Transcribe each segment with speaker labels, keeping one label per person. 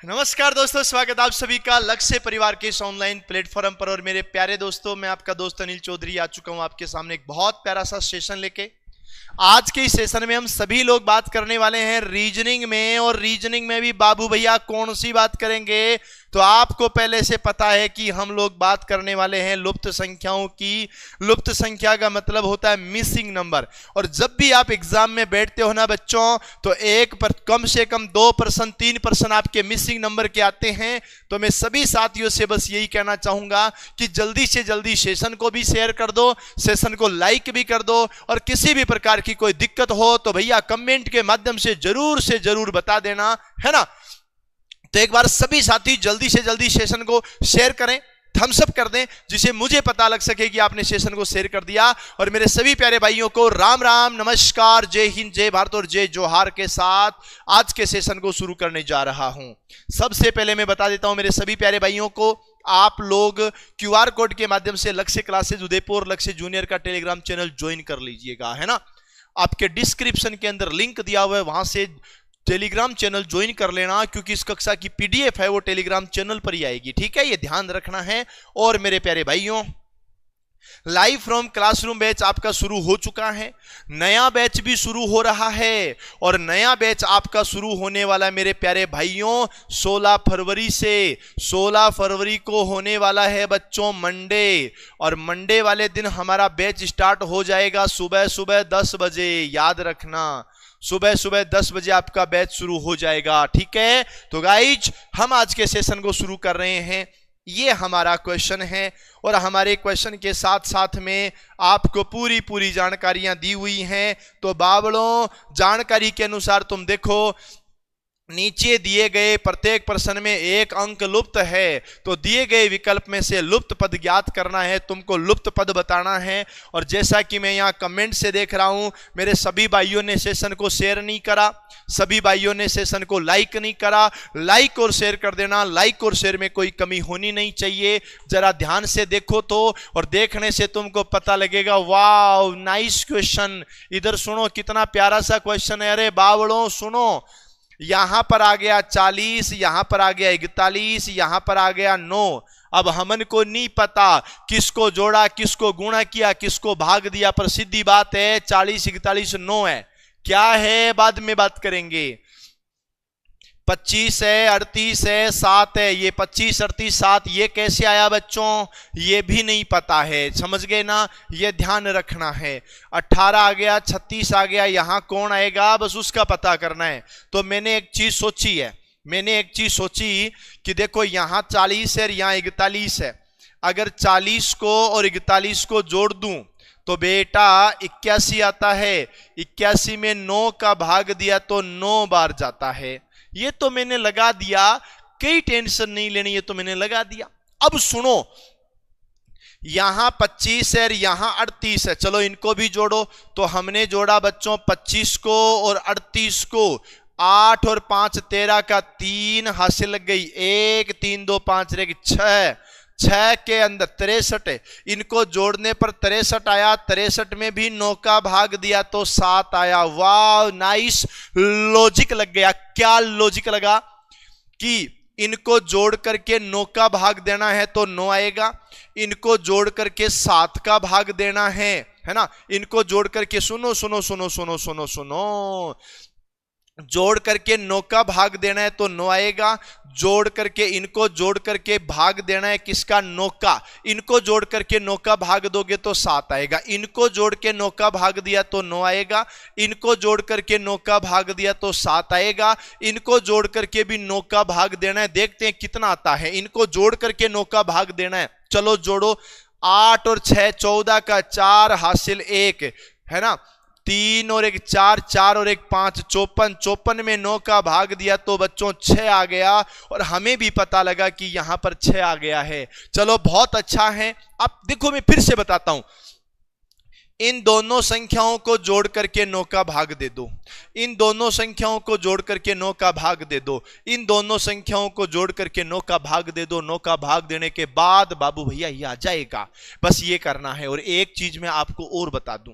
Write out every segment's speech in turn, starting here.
Speaker 1: नमस्कार दोस्तों, स्वागत आप सभी का लक्ष्य परिवार के इस ऑनलाइन प्लेटफॉर्म पर। और मेरे प्यारे दोस्तों, मैं आपका दोस्त अनिल चौधरी आ चुका हूं आपके सामने एक बहुत प्यारा सा सेशन लेके। आज के इस सेशन में हम सभी लोग बात करने वाले हैं रीजनिंग में, और रीजनिंग में भी बाबू भैया कौन सी बात करेंगे तो आपको पहले से पता है कि हम लोग बात करने वाले हैं लुप्त संख्याओं की। लुप्त संख्या का मतलब होता है मिसिंग नंबर। और जब भी आप एग्जाम में बैठते हो ना बच्चों, तो कम से कम 2% 3% आपके मिसिंग नंबर के आते हैं। तो मैं सभी साथियों से बस यही कहना चाहूंगा कि जल्दी से जल्दी सेशन को भी शेयर कर दो, सेशन को लाइक भी कर दो, और किसी भी प्रकार की कोई दिक्कत हो तो भैया कमेंट के माध्यम से जरूर बता देना, है ना। तो एक बार सभी साथी जल्दी से जल्दी सेशन को शेयर करें, थम्स अप कर दें, जिसे मुझे पता लग सके कि आपने सेशन को शेयर कर दिया। और मेरे सभी प्यारे भाइयों को राम राम, नमस्कार, जय हिंद, जय भारत और जय जोहार के साथ आज के सेशन को शुरू करने जा रहा हूं। सबसे पहले मैं बता देता हूं मेरे सभी प्यारे भाइयों को, आप लोग क्यूआर कोड के माध्यम से लक्ष्य क्लासेज उदयपुर लक्ष्य जूनियर का टेलीग्राम चैनल ज्वाइन कर लीजिएगा, है ना। आपके डिस्क्रिप्शन के अंदर लिंक दिया हुआ है, वहां से टेलीग्राम चैनल ज्वाइन कर लेना, क्योंकि इस कक्षा की पीडीएफ है वो टेलीग्राम चैनल पर ही आएगी, ठीक है, ये ध्यान रखना है। और मेरे प्यारे भाइयों, लाइव फ्रॉम क्लासरूम बैच आपका शुरू हो चुका है, नया बैच भी शुरू हो रहा है। और नया बैच आपका शुरू होने वाला है मेरे प्यारे भाइयों 16 फरवरी से। 16 फरवरी को होने वाला है बच्चों मंडे, और मंडे वाले दिन हमारा बैच स्टार्ट हो जाएगा सुबह सुबह 10 बजे। याद रखना, सुबह सुबह 10 बजे आपका बैच शुरू हो जाएगा, ठीक है। तो गाइज, हम आज के सेशन को शुरू कर रहे हैं। ये हमारा क्वेश्चन है, और हमारे क्वेश्चन के साथ साथ में आपको पूरी जानकारियां दी हुई हैं। तो बाबलों, जानकारी के अनुसार तुम देखो, नीचे दिए गए प्रत्येक प्रश्न में एक अंक लुप्त है, तो दिए गए विकल्प में से लुप्त पद ज्ञात करना है, तुमको लुप्त पद बताना है। और जैसा कि मैं यहाँ कमेंट से देख रहा हूं, मेरे सभी भाइयों ने सेशन को शेयर नहीं करा, सभी भाइयों ने सेशन को लाइक नहीं करा। लाइक और शेयर कर देना, लाइक और शेयर में कोई कमी होनी नहीं चाहिए। जरा ध्यान से देखो तो, और देखने से तुमको पता लगेगा वाह नाइस क्वेश्चन। इधर सुनो, कितना प्यारा सा क्वेश्चन है। अरे बावड़ों सुनो, यहां पर आ गया 40, यहां पर आ गया 41, यहां पर आ गया 9। अब हमन को नहीं पता किसको जोड़ा, किसको गुणा किया, किसको भाग दिया, पर सीधी बात है 40 41 9 है। क्या है बाद में बात करेंगे। 25 है, 38 है, 7 है। ये 25 38 7 ये कैसे आया बच्चों, ये भी नहीं पता है, समझ गए ना, ये ध्यान रखना है। 18 आ गया, 36 आ गया, यहां कौन आएगा बस उसका पता करना है। तो मैंने एक चीज सोची कि देखो यहां 40 है और यहां 41 है। अगर 40 को और 41 को जोड़ दूं तो बेटा 81 आता है। 81 में 9 का भाग दिया तो 9 बार जाता है। ये तो मैंने लगा दिया, कई टेंशन नहीं लेनी, ये तो मैंने लगा दिया। अब सुनो, यहां 25 है और यहां 38 है, चलो इनको भी जोड़ो। तो हमने जोड़ा बच्चों 25 को और 38 को, 8 और 5 13 का 3 हासिल लग गई, 1 3 2 5 रह गई 6। 6 के अंदर 63 है, इनको जोड़ने पर 63 आया। 63 में भी 9 का भाग दिया तो 7 आया। वाह नाइस, लॉजिक लग गया। क्या लॉजिक लगा कि इनको जोड़ करके 9 का भाग देना है तो 9 आएगा, इनको जोड़ करके 7 का भाग देना है ना, इनको जोड़ करके सुनो सुनो सुनो सुनो सुनो सुनो, जोड़ करके 9 का भाग देना है तो 9 आएगा। जोड़ करके इनको जोड़ करके भाग देना है किसका, 9 का। इनको जोड़ करके 9 का भाग दोगे तो 7 आएगा। इनको जोड़ के 9 का भाग दिया तो 9 आएगा। इनको जोड़ करके 9 का भाग दिया तो 7 आएगा। इनको जोड़ करके भी 9 का भाग देना है, देखते हैं कितना आता है। इनको जोड़ करके 9 का भाग देना है, चलो जोड़ो। 8 और 6 14 का 4 हासिल 1, है ना। 3 और 1 4, 4 और 1 5 54। 54 में 9 का भाग दिया तो बच्चों 6 आ गया, और हमें भी पता लगा कि यहां पर 6 आ गया है। चलो बहुत अच्छा है। अब देखो मैं फिर से बताता हूं, इन दोनों संख्याओं को जोड़ करके 9 का भाग दे दो, इन दोनों संख्याओं को जोड़ करके 9 का भाग दे दो, इन दोनों संख्याओं को जोड़ करके 9 का भाग दे दो। 9 का भाग देने के बाद बाबू भैया ये आ जाएगा। बस ये करना है। और एक चीज मैं आपको और बता दूं,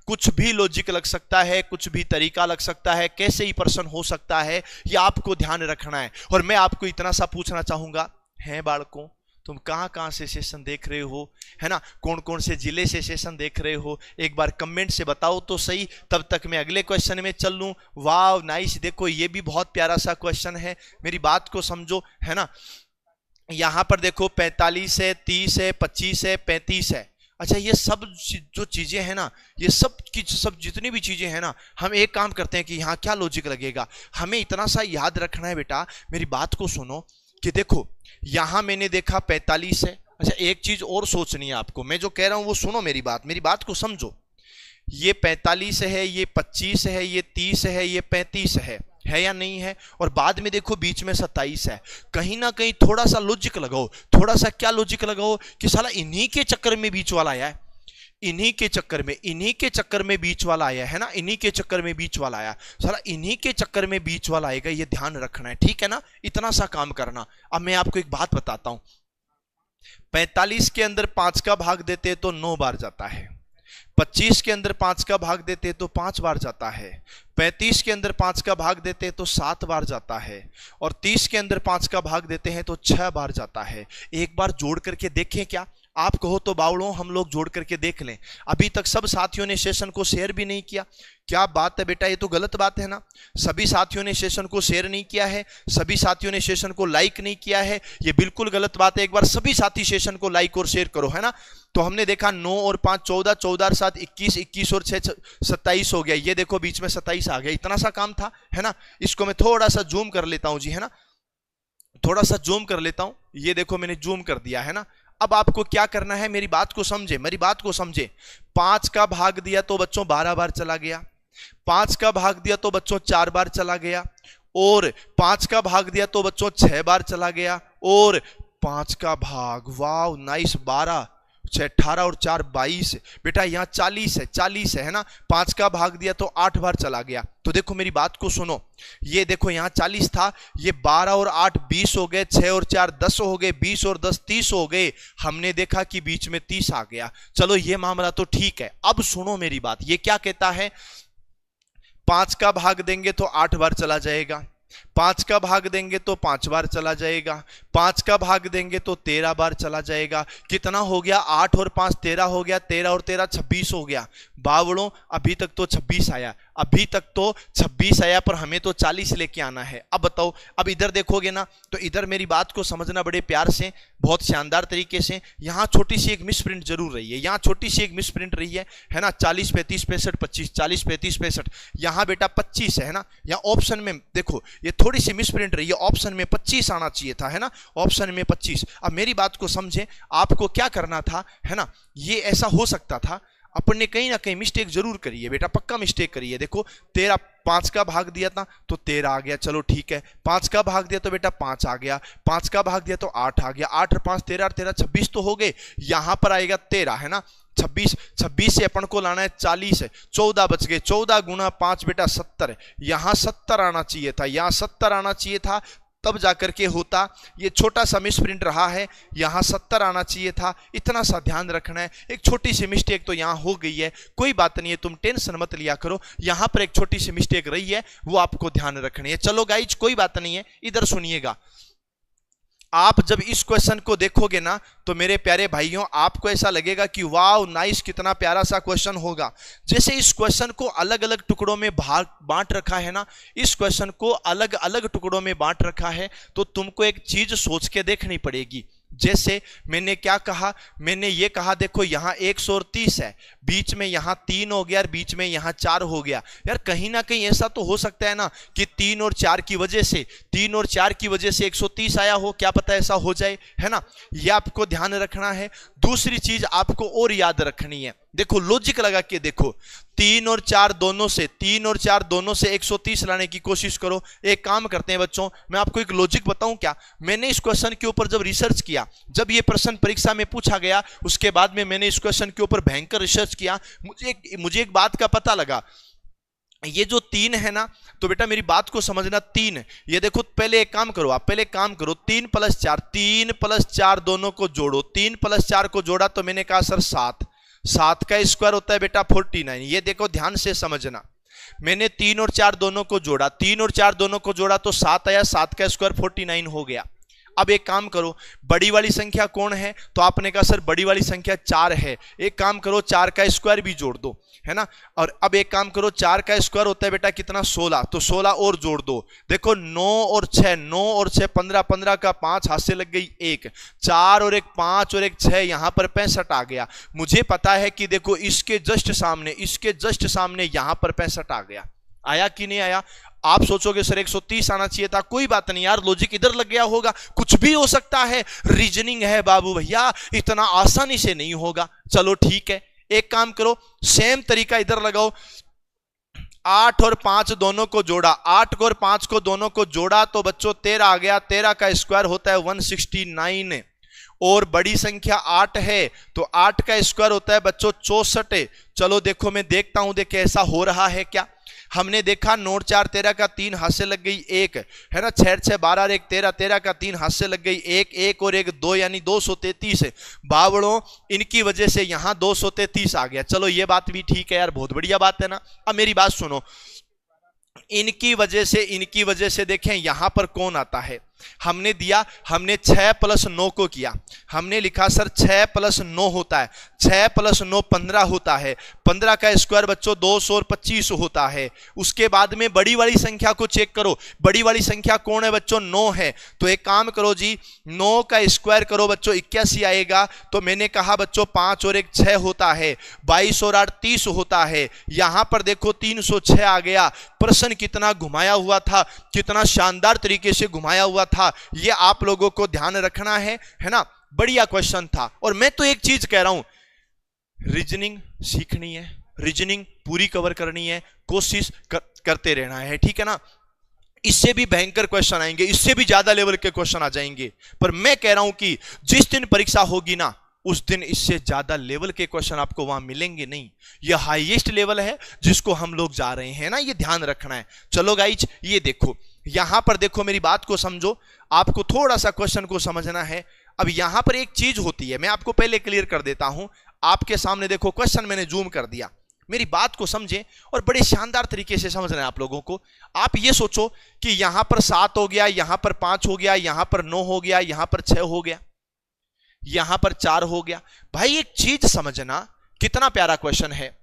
Speaker 1: कुछ भी लॉजिक लग सकता है, कुछ भी तरीका लग सकता है, कैसे ही प्रश्न हो सकता है, ये आपको ध्यान रखना है। और मैं आपको इतना सा पूछना चाहूंगा, हैं बालकों, तुम कहां कहां से सेशन देख रहे हो, है ना, कौन कौन से जिले से सेशन देख रहे हो, एक बार कमेंट से बताओ तो सही, तब तक मैं अगले क्वेश्चन में चल लूं। वाह नाइस, देखो ये भी बहुत प्यारा सा क्वेश्चन है, मेरी बात को समझो, है ना। यहां पर देखो 45 है, 30 है, 25 है, 35 है। अच्छा, ये सब जो चीजें हैं ना, ये सब की सब जितनी भी चीजें हैं ना, हम एक काम करते हैं कि यहाँ क्या लॉजिक लगेगा, हमें इतना सा याद रखना है बेटा, मेरी बात को सुनो कि देखो यहां मैंने देखा 45 है। अच्छा, एक चीज और सोचनी है आपको, मैं जो कह रहा हूं वो सुनो, मेरी बात को समझो। ये 45 है, ये 25 है, ये 30 है, ये 35 है या नहीं है। और बाद में देखो बीच में 27 है। कहीं ना कहीं थोड़ा सा लॉजिक लगाओ, थोड़ा सा क्या लॉजिक लगाओ कि साला इन्हीं के चक्कर में बीच वाला आया है, इन्हीं के चक्कर में बीच वाला आया है ना, इन्हीं के चक्कर में बीच वाला आया, साला इन्हीं के चक्कर में बीच वाला आएगा, ये ध्यान रखना है, ठीक है ना। इतना सा काम करना। अब मैं आपको एक बात बताता हूं, 45 के अंदर 5 का भाग देते तो 9 बार जाता है, 25 के अंदर 5 का भाग देते तो 5 बार जाता है, 35 के अंदर 5 का भाग देते तो 7 बार जाता है, और 30 के अंदर 5 का भाग देते हैं तो 6 बार जाता है। एक बार जोड़ करके देखें क्या? आप कहो तो बावड़ों हम लोग जोड़ करके देख लें। अभी तक सब साथियों ने सेशन को शेयर भी नहीं किया। क्या बात है बेटा, ये तो गलत बात है ना। सभी साथियों ने सेशन को शेयर नहीं किया है, सभी साथियों ने सेशन को लाइक नहीं किया है, ये बिल्कुल गलत बात है। एक बार सभी साथी सेशन को लाइक और शेयर करो, है ना। तो हमने देखा 9 और 5 14, 14 और 7 21, 21 और 6 27 हो गया। ये देखो बीच में 27 आ गया, इतना सा काम था, है ना। इसको मैं थोड़ा सा जूम कर लेता हूं जी, है ना, थोड़ा सा जूम कर लेता हूं। ये देखो मैंने जूम कर दिया, है ना। अब आपको क्या करना है, मेरी बात को समझे, मेरी बात को समझे। 5 का भाग दिया तो बच्चों 12 बार चला गया, 5 का भाग दिया तो बच्चों 4 बार चला गया, और 5 का भाग दिया तो बच्चों 6 बार चला गया, और 5 का भाग, वाह नाइस, 12 6 18 और 4 22 बेटा, यहाँ 40 है ना। 5 का भाग दिया तो 8 बार चला गया। तो देखो मेरी बात को सुनो, ये देखो यहाँ 40 था, ये 12 और 8 20 हो गए, 6 और 4 10 हो गए, 20 और 10 30 हो गए। हमने देखा कि बीच में 30 आ गया। चलो ये मामला तो ठीक है। अब सुनो मेरी बात, ये क्या कहता है, 5 का भाग देंगे तो 8 बार चला जाएगा, 5 का भाग देंगे तो 5 बार चला जाएगा, 5 का भाग देंगे तो 13 बार चला जाएगा। कितना हो गया, 8 और 5 13 हो गया, 13 और 13 26 हो गया। बावड़ों अभी तक तो 26 आया, अभी तक तो 26 आया, पर हमें तो 40 लेके आना है। अब बताओ, अब इधर देखोगे ना, तो इधर मेरी बात को समझना बड़े प्यार से, बहुत शानदार तरीके से। यहाँ छोटी सी एक मिस प्रिंट जरूर रही है, यहाँ छोटी सी एक मिस प्रिंट रही है ना। 40 35 65 25, 40 35 65, यहाँ बेटा 25 है ना। यहाँ ऑप्शन में देखो ये थोड़ी सी मिस प्रिंट रही है, ऑप्शन में 25 आना चाहिए था, है ना, ऑप्शन में 25। अब मेरी बात को समझे, आपको क्या करना था, है ना। ये ऐसा हो सकता था, अपन ने कहीं ना कहीं मिस्टेक जरूर करी है बेटा, पक्का मिस्टेक करी है। देखो 13, 5 का भाग दिया था तो 13 आ गया, चलो ठीक है। 5 का भाग दिया तो बेटा 5 आ गया, 5 का भाग दिया तो 8 आ गया, 8 और 5 13, 13 26 तो हो गए। यहां पर आएगा 13, है ना। 26 से अपन को लाना है 40 है, 14 बच गए, 14 गुना 5 बेटा 70, यहां 70 आना चाहिए था, यहां 70 आना चाहिए था, तब जाकर के होता। ये छोटा सा मिस प्रिंट रहा है, यहां 70 आना चाहिए था, इतना सा ध्यान रखना है। एक छोटी सी मिस्टेक तो यहां हो गई है, कोई बात नहीं है, तुम टेंशन मत लिया करो। यहां पर एक छोटी सी मिस्टेक रही है, वो आपको ध्यान रखनी है। चलो गाइज कोई बात नहीं है, इधर सुनिएगा। आप जब इस क्वेश्चन को देखोगे ना, तो मेरे प्यारे भाइयों आपको ऐसा लगेगा कि वाह नाइस, कितना प्यारा सा क्वेश्चन होगा। जैसे इस क्वेश्चन को अलग अलग टुकड़ों में बांट रखा है ना, इस क्वेश्चन को अलग अलग टुकड़ों में बांट रखा है, तो तुमको एक चीज सोच के देखनी पड़ेगी। जैसे मैंने क्या कहा, मैंने ये कहा देखो यहाँ 130 है, बीच में यहाँ 3 हो गया और बीच में यहाँ 4 हो गया। यार कहीं ना कहीं ऐसा तो हो सकता है ना कि 3 और 4 की वजह से 130 आया हो, क्या पता ऐसा हो जाए, है ना। ये आपको ध्यान रखना है। दूसरी चीज आपको और याद रखनी है, देखो लॉजिक लगा के देखो, 3 और 4 दोनों से 130 लाने की कोशिश करो। एक काम करते हैं बच्चों, मैं आपको एक लॉजिक बताऊं क्या। मैंने इस क्वेश्चन के ऊपर जब रिसर्च किया, जब ये प्रश्न परीक्षा में पूछा गया, उसके बाद में मैंने इस क्वेश्चन के ऊपर भयंकर रिसर्च किया। मुझे एक बात का पता लगा, ये जो 3 है ना, तो बेटा मेरी बात को समझना, 3 ये देखो, पहले एक काम करो, आप पहले एक काम करो, 3 + 4 दोनों को जोड़ो। 3 + 4 को जोड़ा तो मैंने कहा सर 7 का स्क्वायर होता है बेटा 49। ये देखो ध्यान से समझना, मैंने 3 और 4 दोनों को जोड़ा, 3 और 4 दोनों को जोड़ा तो 7 आया, 7 का स्क्वायर 49 हो गया। अब एक काम करो, बड़ी वाली संख्या कौन है, तो आपने कहा सर बड़ी वाली संख्या 4 है। एक काम करो, 4 का स्क्वायर भी जोड़ दो, है ना। और अब एक काम करो, 4 का स्क्वायर होता है बेटा कितना, 16, तो 16 और जोड़ दो। देखो 9 और 6 15, 15 का 5 हाथ से लग गई 1, 4 और 1 5 और 1 6, यहां पर 65 आ गया। मुझे पता है कि देखो इसके जस्ट सामने यहां पर 65 आ गया। आया कि नहीं आया। आप सोचोगे सर 130 आना चाहिए था, कोई बात नहीं यार, लॉजिक इधर लग गया होगा, कुछ भी हो सकता है, रीजनिंग है बाबू भैया, इतना आसानी से नहीं होगा। चलो ठीक है, एक काम करो, सेम तरीका इधर लगाओ। 8 और 5 दोनों को जोड़ा, 8 और 5 को दोनों को जोड़ा तो बच्चों 13 आ गया। 13 का स्क्वायर होता है 169, और बड़ी संख्या 8 है तो 8 का स्क्वायर होता है बच्चों 64। चलो देखो, मैं देखता हूं देख ऐसा हो रहा है क्या। हमने देखा 9 4 13 का 3 हाथ से लग गई 1, है ना। 6 6 12 और 1 13, 13 का 3 हाथ से लग गई 1, 1 और 1 2, यानी 233 है। बावड़ों, इनकी वजह से यहां 233 आ गया। चलो ये बात भी ठीक है यार, बहुत बढ़िया बात है ना। अब मेरी बात सुनो, इनकी वजह से देखें यहां पर कौन आता है। हमने 6 + 9 को किया, हमने लिखा सर 6 + 9 होता है, 6 + 9 15 होता है। 15 का स्क्वायर बच्चों 225 होता है। उसके बाद में बड़ी वाली संख्या को चेक करो, बड़ी वाली संख्या कौन है बच्चों, 9 है। तो एक काम करो जी, 9 का स्क्वायर करो बच्चों 81 आएगा। तो मैंने कहा बच्चों 5 और 1 6 होता है, 22 और 8 30 होता है। यहां पर देखो 306 आ गया। प्रश्न कितना घुमाया हुआ था, कितना शानदार तरीके से घुमाया हुआ था, ये आप लोगों को ध्यान रखना है ना। बढ़िया क्वेश्चन था। और मैं तो एक चीज कह रहा हूं, रीजनिंग सीखनी है, रीजनिंग पूरी कवर करनी है, कोशिश करते रहना है, ठीक है ना। इससे भी भयंकर क्वेश्चन आएंगे, इससे भी ज्यादा लेवल के क्वेश्चन आ जाएंगे, पर मैं कह रहा हूं कि जिस दिन परीक्षा होगी ना, उस दिन इससे ज्यादा लेवल के क्वेश्चन आपको वहां मिलेंगे नहीं। यह हाईएस्ट लेवल है जिसको हम लोग जा रहे हैं ना, ये ध्यान रखना है। चलो गाइज, ये देखो, यहां पर देखो, मेरी बात को समझो, आपको थोड़ा सा क्वेश्चन को समझना है। अब यहां पर एक चीज होती है, मैं आपको पहले क्लियर कर देता हूं। आपके सामने देखो क्वेश्चन मैंने जूम कर दिया, मेरी बात को समझें और बड़े शानदार तरीके से समझना है आप लोगों को। आप ये सोचो कि यहां पर 7 हो गया, यहां पर 5 हो गया, यहां पर 9 हो गया, यहां पर 6 हो गया, यहां पर 4 हो गया। भाई एक चीज समझना, कितना प्यारा क्वेश्चन है।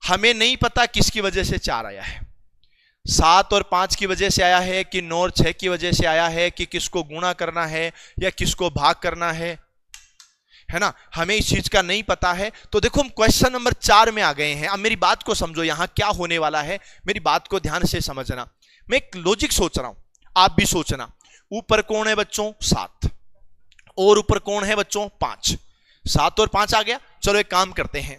Speaker 1: हमें नहीं पता किसकी वजह से 4 आया है, 7 और 5 की वजह से आया है कि 9 और 6 की वजह से आया है, कि किसको गुणा करना है या किसको भाग करना है ना। हमें इस चीज का नहीं पता है। तो देखो हम क्वेश्चन नंबर 4 में आ गए हैं। अब मेरी बात को समझो, यहां क्या होने वाला है, मेरी बात को ध्यान से समझना। मैं एक लॉजिक सोच रहा हूं, आप भी सोचना। ऊपर कौन है बच्चों, 7, और ऊपर कौन है बच्चों, 5। 7 और 5 आ गया। चलो एक काम करते हैं,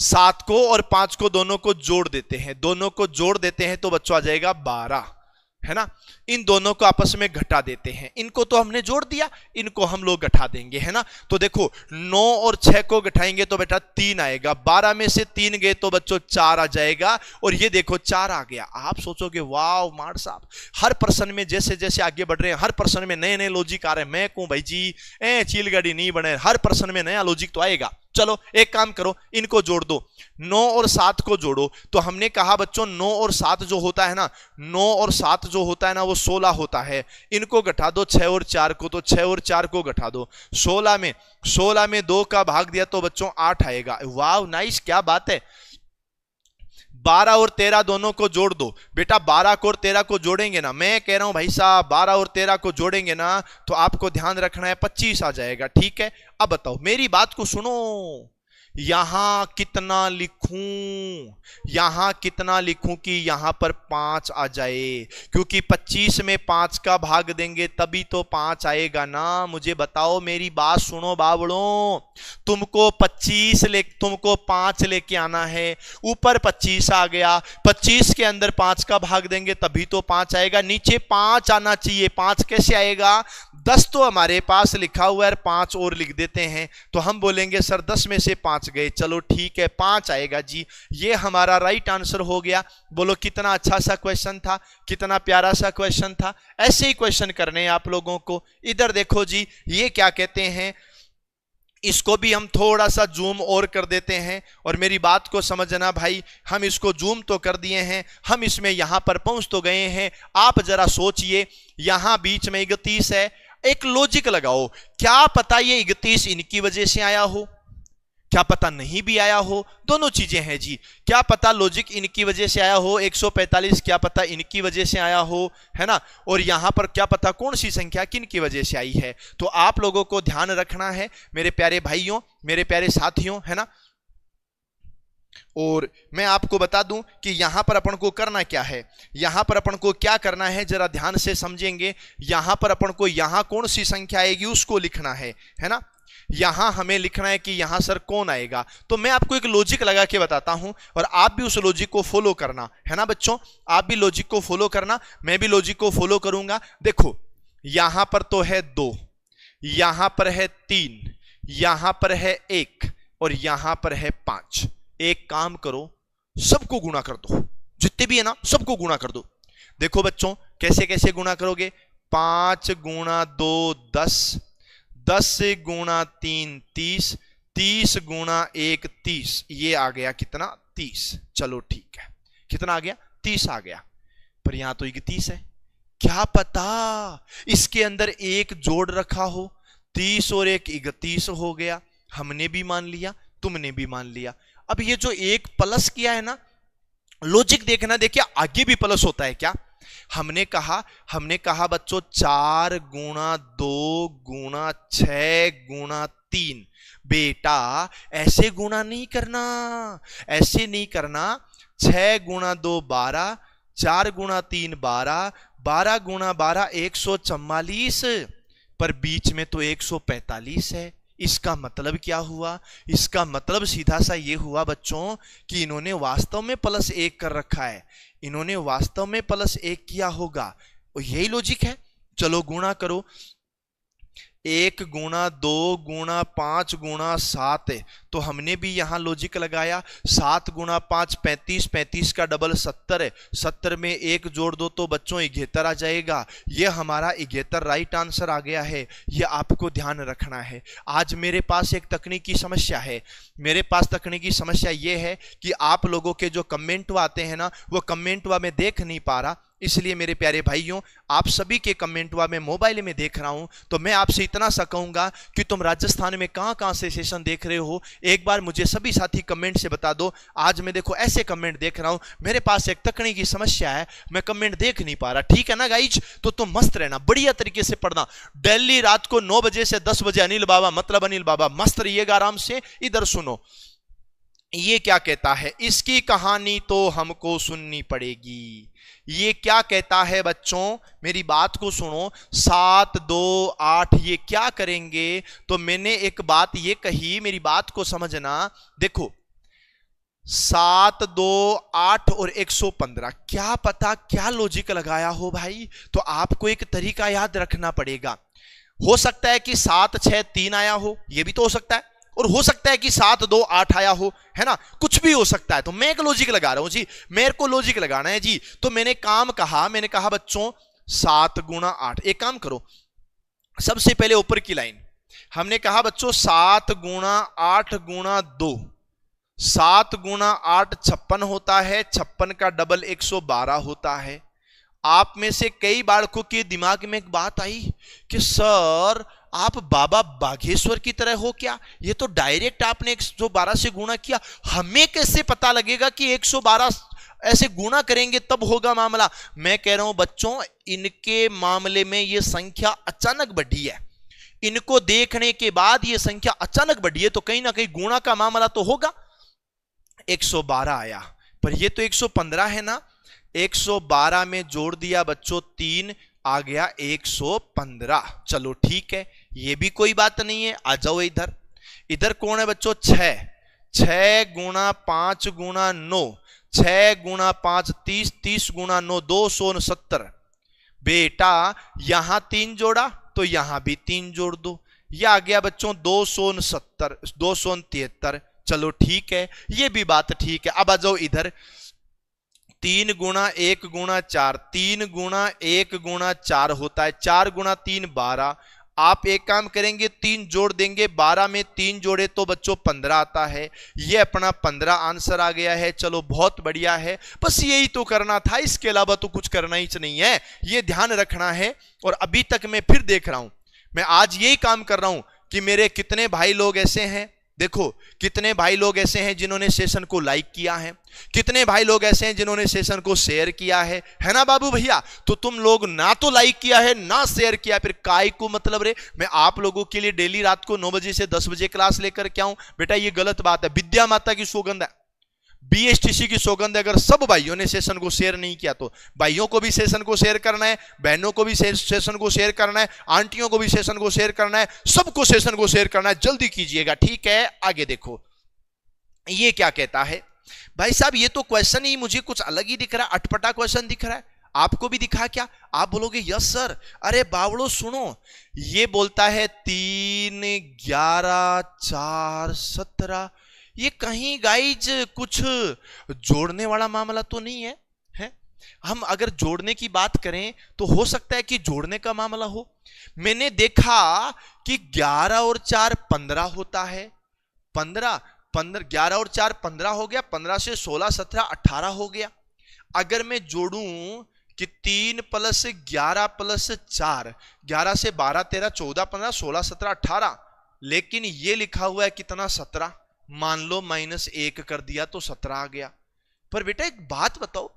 Speaker 1: 7 को और 5 को दोनों को जोड़ देते हैं, दोनों को जोड़ देते हैं तो बच्चों आ जाएगा 12, है ना। इन दोनों को आपस में घटा देते हैं, इनको तो हमने जोड़ दिया, इनको हम लोग घटा देंगे, है ना। तो देखो 9 और 6 को घटाएंगे तो बेटा 3 आएगा, 12 में से 3 गए तो बच्चों 4 आ जाएगा, और ये देखो 4 आ गया। आप सोचोगे वाह मार साहब, हर प्रश्न में जैसे जैसे आगे बढ़ रहे हैं, हर प्रश्न में नए नए लॉजिक आ रहे हैं। मैं कहूं भाई जी चीलगाड़ी नहीं बने, हर प्रश्न में नया लॉजिक तो आएगा। चलो एक काम करो, इनको जोड़ दो, 9 और 7 को जोड़ो। तो हमने कहा बच्चों 9 और 7 जो होता है ना, 9 और 7 जो होता है ना, वो 16 होता है। इनको घटा दो 6 और 4 को, तो 6 और 4 को घटा दो। 16 में 2 का भाग दिया तो बच्चों 8 आएगा। वाह नाइस, क्या बात है। 12 और 13 दोनों को जोड़ दो बेटा, 12 को और 13 को जोड़ेंगे ना, मैं कह रहा हूं भाई साहब 12 और 13 को जोड़ेंगे ना तो आपको ध्यान रखना है 25 आ जाएगा, ठीक है। अब बताओ मेरी बात को सुनो, यहां कितना लिखूं, यहां कितना लिखूं कि यहां पर 5 आ जाए, क्योंकि 25 में 5 का भाग देंगे तभी तो 5 आएगा ना। मुझे बताओ, मेरी बात सुनो बावड़ों, तुमको 5 लेके आना है, ऊपर 25 आ गया, 25 के अंदर 5 का भाग देंगे तभी तो 5 आएगा, नीचे 5 आना चाहिए। 5 कैसे आएगा? 10 तो हमारे पास लिखा हुआ है, 5 और लिख देते हैं, तो हम बोलेंगे सर 10 में से 5 गए, चलो ठीक है 5 आएगा जी। ये हमारा राइट आंसर हो गया। बोलो कितना अच्छा सा क्वेश्चन था, कितना प्यारा सा क्वेश्चन था। ऐसे ही क्वेश्चन करने हैं आप लोगों को। इधर देखो जी, ये क्या कहते हैं, इसको भी हम थोड़ा सा जूम और कर देते हैं, और मेरी बात को समझना भाई, हम इसको जूम तो कर दिए हैं, हम इसमें यहां पर पहुंच तो गए हैं। आप जरा सोचिए, यहां बीच में 31 है, एक लॉजिक लगाओ, क्या पता ये 31 इनकी वजह से आया हो, क्या पता नहीं भी आया हो, दोनों चीजें हैं जी। क्या पता लॉजिक इनकी वजह से आया हो, 145 क्या पता इनकी वजह से आया हो, है ना। और यहां पर क्या पता कौन सी संख्या किन की वजह से आई है। तो आप लोगों को ध्यान रखना है मेरे प्यारे भाइयों, मेरे प्यारे साथियों, है ना। और मैं आपको बता दूं कि यहां पर अपन को करना क्या है, यहां पर अपन को क्या करना है, जरा ध्यान से समझेंगे। यहां पर अपन को यहां कौन सी संख्या आएगी उसको लिखना है ना। यहां हमें लिखना है कि यहां सर कौन आएगा। तो मैं आपको एक लॉजिक लगा के बताता हूं, और आप भी उस लॉजिक को फॉलो करना, है ना बच्चों। आप भी लॉजिक को फॉलो करना, मैं भी लॉजिक को फॉलो करूंगा। देखो, यहां पर तो है 2, यहां पर है 3, यहां पर है 1, और यहां पर है 5। एक काम करो, सबको गुणा कर दो, जितने भी है ना सबको गुणा कर दो। देखो बच्चों, कैसे कैसे गुणा करोगे? 5 गुणा 2 10, 10 गुणा 3 30, 30 गुणा 1 30, ये आ गया कितना? 30। चलो ठीक है, कितना आ गया? 30 आ गया। पर यहां तो 31 है, क्या पता इसके अंदर एक जोड़ रखा हो, 30 और 1 31 हो गया। हमने भी मान लिया, तुमने भी मान लिया। अब ये जो एक प्लस किया है ना, लॉजिक देखना, देखिए आगे भी प्लस होता है क्या। हमने कहा बच्चों 4 गुणा 2 गुणा 6 गुणा 3। बेटा ऐसे गुणा नहीं करना, ऐसे नहीं करना। 6 गुणा 2 12, 4 गुणा 3 12, 12 गुणा 12 144, पर बीच में तो 145 है। इसका मतलब क्या हुआ? इसका मतलब सीधा सा ये हुआ बच्चों कि इन्होंने वास्तव में +1 कर रखा है, इन्होंने वास्तव में +1 किया होगा। और यही लॉजिक है। चलो गुणा करो, 1 गुणा 2 गुणा 5 गुणा 7, तो हमने भी यहां लॉजिक लगाया। 7 गुणा 5 35, 35 का डबल 70 है, 70 में 1 जोड़ दो तो बच्चों 71 आ जाएगा। ये हमारा 71 राइट आंसर आ गया है। ये आपको ध्यान रखना है। आज मेरे पास एक तकनीकी समस्या है, मेरे पास तकनीकी समस्या ये है कि आप लोगों के जो कमेंट आते हैं ना, वो कमेंट मैं देख नहीं पा रहा। इसलिए मेरे प्यारे भाइयों, आप सभी के कमेंटवा में मोबाइल में देख रहा हूं, तो मैं आपसे इतना सा कहूंगा कि तुम राजस्थान में कहां कहां से सेशन देख रहे हो, एक बार मुझे सभी साथी कमेंट से बता दो। आज मैं देखो ऐसे कमेंट देख रहा हूं, मेरे पास एक तकनीकी समस्या है, मैं कमेंट देख नहीं पा रहा। ठीक है ना गाइज? तो तुम मस्त रहना, बढ़िया तरीके से पढ़ना। डेली रात को 9 बजे से 10 बजे अनिल बाबा, मतलब अनिल बाबा, मस्त रहिएगा आराम से। इधर सुनो, ये क्या कहता है, इसकी कहानी तो हमको सुननी पड़ेगी। ये क्या कहता है बच्चों, मेरी बात को सुनो। 7 2 8, ये क्या करेंगे? तो मैंने एक बात ये कही, मेरी बात को समझना। देखो 7 2 8 और 115, क्या पता क्या लॉजिक लगाया हो भाई। तो आपको एक तरीका याद रखना पड़ेगा। हो सकता है कि 7 6 3 आया हो, यह भी तो हो सकता है, और हो सकता है कि 7 2 8 आया हो, है ना, कुछ भी हो सकता है। तो मैं एक लॉजिक लगा रहा हूं जी, मेरे को लॉजिक लगाना है जी। तो मैंने कहा बच्चों 7 गुणा 8। एक काम करो, सबसे पहले ऊपर की लाइन हमने कहा बच्चों 7 गुणा 8 गुणा 2, 7 गुणा 8 56 होता है, 56 का डबल 112 होता है। आप में से कई बालकों के दिमाग में एक बात आई कि सर आप बाबा बाघेश्वर की तरह हो क्या, ये तो डायरेक्ट आपने 112 से गुणा किया, हमें कैसे पता लगेगा कि 112 ऐसे गुणा करेंगे तब होगा मामला। मैं कह रहा हूं बच्चों, इनके मामले में ये संख्या अचानक बढ़ी है, इनको देखने के बाद ये संख्या अचानक बढ़ी है, तो कहीं ना कहीं गुणा का मामला तो होगा। 112 आया, पर ये तो 115 है ना। 112 में जोड़ दिया बच्चों 3, आ गया 115। चलो ठीक है, ये भी कोई बात नहीं है। आ जाओ इधर। इधर कौन है बच्चों? 6। 6 गुणा 5 गुणा 9, 6 गुणा 5 30, 30 गुणा 9 270। बेटा यहां 3 जोड़ा तो यहां भी 3 जोड़ दो, यह आ गया बच्चों 269, 273। चलो ठीक है, ये भी बात ठीक है। अब आ जाओ इधर। 3 गुणा 1 गुणा 4, 3 गुणा 1 गुणा 4 होता है, 4 गुणा 3 12। आप एक काम करेंगे, 3 जोड़ देंगे, 12 में 3 जोड़े तो बच्चों 15 आता है। ये अपना 15 आंसर आ गया है। चलो बहुत बढ़िया है, बस यही तो करना था, इसके अलावा तो कुछ करना ही नहीं है, ये ध्यान रखना है। और अभी तक मैं फिर देख रहा हूं, मैं आज यही काम कर रहा हूं कि मेरे कितने भाई लोग ऐसे हैं, देखो कितने भाई लोग ऐसे हैं जिन्होंने सेशन को लाइक किया है, कितने भाई लोग ऐसे हैं जिन्होंने सेशन को शेयर किया है ना बाबू भैया। तो तुम लोग ना तो लाइक किया है ना शेयर किया, फिर काय को मतलब रे मैं आप लोगों के लिए डेली रात को 9 बजे से 10 बजे क्लास लेकर के आऊं? बेटा ये गलत बात है। विद्या माता की सौगंध है, बीएसटीसी की सौगंध है, अगर सब भाइयों ने सेशन को शेयर नहीं किया तो भाइयों को भी सेशन को शेयर करना है, बहनों को भी सेशन को शेयर करना है, आंटियों को भी सेशन को शेयर करना है, सबको सेशन को शेयर करना है। जल्दी कीजिएगा, ठीक है। आगे देखो ये क्या कहता है भाई साहब, ये तो क्वेश्चन ही मुझे कुछ अलग ही दिख रहा है, अटपटा क्वेश्चन दिख रहा है। आपको भी दिखा क्या? आप बोलोगे यस सर। अरे बावड़ो सुनो, ये बोलता है 3 11 4 17। ये कहीं गाइज कुछ जोड़ने वाला मामला तो नहीं है, है? हम अगर जोड़ने की बात करें तो हो सकता है कि जोड़ने का मामला हो। मैंने देखा कि 11 और 4 15 होता है, 15 11 और 4 15 हो गया, 15 से 16 17 18 हो गया। अगर मैं जोड़ूं कि 3 + 11 + 4, 11 से 12 13 14 15 16 17 18, लेकिन ये लिखा हुआ है कितना? 17। मान लो -1 कर दिया तो 17 आ गया। पर बेटा एक बात बताओ,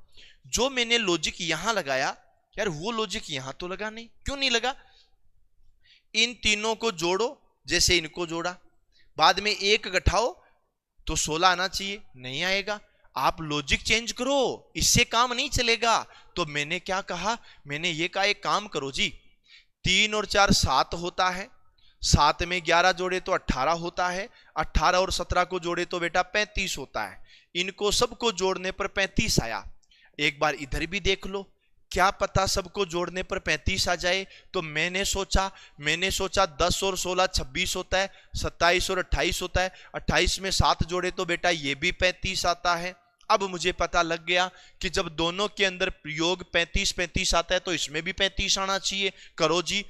Speaker 1: जो मैंने लॉजिक यहां लगाया यार, वो लॉजिक यहां तो लगा नहीं, क्यों नहीं लगा? इन तीनों को जोड़ो जैसे इनको जोड़ा, बाद में 1 घटाओ तो 16 आना चाहिए, नहीं आएगा। आप लॉजिक चेंज करो, इससे काम नहीं चलेगा। तो मैंने क्या कहा? मैंने ये कहा एक काम करो जी, 3 और 4 7 होता है, 7 में 11 जोड़े तो 18 होता है, 18 और 17 को जोड़े तो बेटा 35 होता है। इनको सबको जोड़ने पर 35 आया। एक बार इधर भी देख लो, क्या पता सबको जोड़ने पर 35 आ जाए। तो मैंने सोचा 10 और 16 26 होता है, 27 और 28 होता है, 28 में 7 जोड़े तो बेटा ये भी 35 आता है। अब मुझे पता लग गया कि जब दोनों के अंदर योग 35 35 आता है तो इसमें भी 35 आना चाहिए। करो जी,